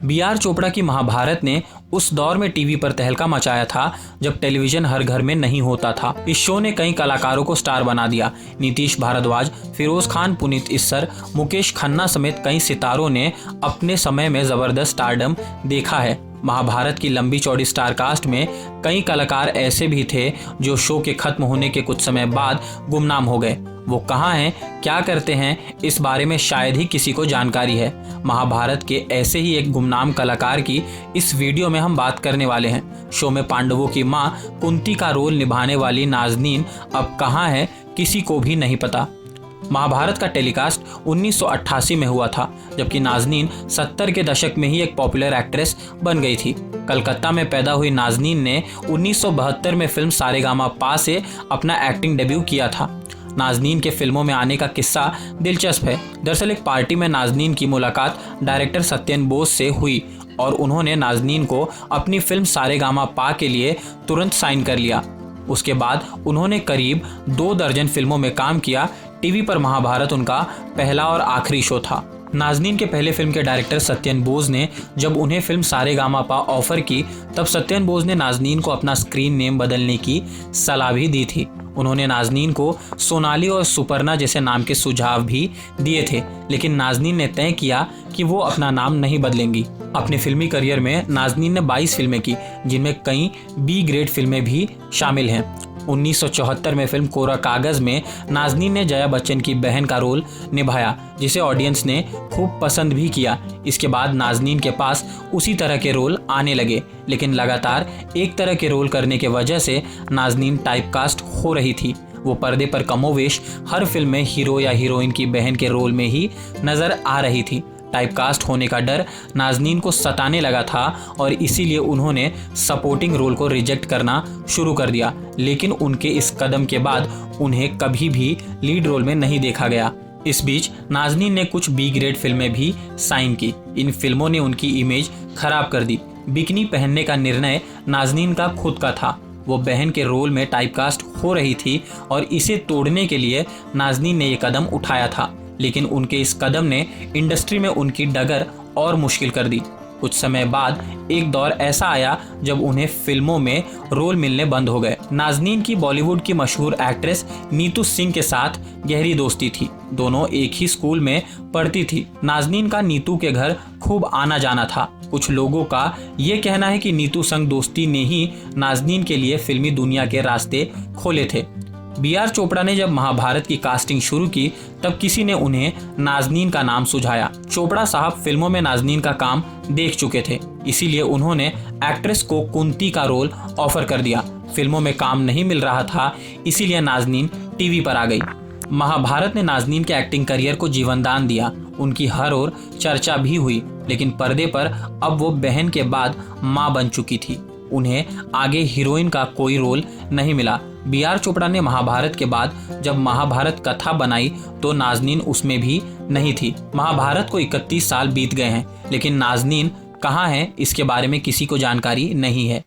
B are Chopra की महाभारत ने उस दौर में टीवी पर तहलका मचाया था जब टेलीविजन हर घर में नहीं होता था। इस शो ने कई कलाकारों को स्टार बना दिया। नीतीश भारद्वाज, फिरोज खान, पुनीत इस्सर, मुकेश खन्ना समेत कई सितारों ने अपने समय में जबरदस्त स्टारडम देखा है। महाभारत की लंबी चौड़ी स्टार कास्ट में कई कलाकार ऐसे भी थे जो शो के खत्म होने के कुछ समय बाद गुमनाम हो गए। वो कहाँ हैं, क्या करते हैं, इस बारे में शायद ही किसी को जानकारी है। महाभारत के ऐसे ही एक गुमनाम कलाकार की इस वीडियो में हम बात करने वाले हैं। शो में पांडवों की मां कुंती का रोल निभाने वाली नाज़नीन अब कहाँ है, किसी को भी नहीं पता। महाभारत का टेलीकास्ट 1988 में हुआ था, जबकि नाज़नीन 70 के दशक में ही एक पॉपुलर एक्ट्रेस बन गई थी। कलकत्ता में पैदा हुई नाज़नीन ने 1972 में फिल्म सारेगामापा से अपना एक्टिंग डेब्यू किया था। नाज़नीन के फिल्मों में आने का किस्सा दिलचस्प है। दरअसल एक पार्टी में नाज़नीन की मुलाकात डायरेक्टर सत्यन बोस से हुई और उन्होंने नाज़नीन को अपनी फिल्म सारेगामापा के लिए तुरंत साइन कर लिया। उसके बाद उन्होंने करीब 2 दर्जन फिल्मों में काम किया। टीवी पर महाभारत उनका पहला और आखिरी शो था। नाज़नीन के पहले फिल्म के डायरेक्टर सत्यन बोस ने जब उन्हें फिल्म सारेगामापा ऑफर की, तब सत्यन बोस ने नाज़नीन को अपना स्क्रीन नेम बदलने की सलाह भी दी थी। उन्होंने नाज़नीन को सोनाली और सुपर्णा जैसे नाम के सुझाव भी दिए थे, लेकिन नाज़नीन ने तय किया कि वो अपना नाम नहीं बदलेंगी। अपने फिल्मी करियर में नाज़नीन ने 22 फिल्में की, जिनमें कई बी ग्रेड फिल्में भी शामिल हैं। 1974 में फिल्म कोरा कागज में नाज़नीन ने जया बच्चन की बहन का रोल निभाया, जिसे ऑडियंस ने खूब पसंद भी किया। इसके बाद नाज़नीन के पास उसी तरह के रोल आने लगे, लेकिन लगातार एक तरह के रोल करने की वजह से नाज़नीन टाइपकास्ट हो रही थी। वो पर्दे पर कमोवेश हर फिल्म में हीरो या हीरोइन की बहन के रोल में ही नजर आ रही थी। टाइपकास्ट होने का डर नाज़नीन को सताने लगा था और इसीलिए उन्होंने सपोर्टिंग रोल को रिजेक्ट करना शुरू कर दिया। लेकिन उनके इस कदम के बाद उन्हें कभी भी लीड रोल में नहीं देखा गया। इस बीच नाज़नीन ने कुछ बी ग्रेड फिल्में भी साइन की। इन फिल्मों ने उनकी इमेज खराब कर दी। बिकनी पहनने का निर्णय नाज़नीन का खुद का था। वो बहन के रोल में टाइपकास्ट हो रही थी और इसे तोड़ने के लिए नाज़नीन ने ये कदम उठाया था, लेकिन उनके इस कदम ने इंडस्ट्री में उनकी डगर और मुश्किल कर दी। कुछ समय बाद एक दौर ऐसा आया जब उन्हें फिल्मों में रोल मिलने बंद हो गए। नाज़नीन की बॉलीवुड की मशहूर एक्ट्रेस नीतू सिंह के साथ गहरी दोस्ती थी। दोनों एक ही स्कूल में पढ़ती थी। नाज़नीन का नीतू के घर खूब आना जाना था। कुछ लोगों का ये कहना है कि नीतू संग दोस्ती ने ही नाज़नीन के लिए फिल्मी दुनिया के रास्ते खोले थे। बी आर चोपड़ा ने जब महाभारत की कास्टिंग शुरू की, तब किसी ने उन्हें नाज़नीन का नाम सुझाया। चोपड़ा साहब फिल्मों में नाज़नीन का काम देख चुके थे, इसीलिए उन्होंने एक्ट्रेस को कुंती का रोल ऑफर कर दिया। फिल्मों में काम नहीं मिल रहा था, इसीलिए नाज़नीन टीवी पर आ गई। महाभारत ने नाज़नीन के एक्टिंग करियर को जीवनदान दिया। उनकी हर ओर चर्चा भी हुई, लेकिन पर्दे पर अब वो बहन के बाद मां बन चुकी थी। उन्हें आगे हीरोइन का कोई रोल नहीं मिला। बी आर चोपड़ा ने महाभारत के बाद जब महाभारत कथा बनाई तो नाज़नीन उसमें भी नहीं थी। महाभारत को 31 साल बीत गए हैं, लेकिन नाज़नीन कहाँ है, इसके बारे में किसी को जानकारी नहीं है।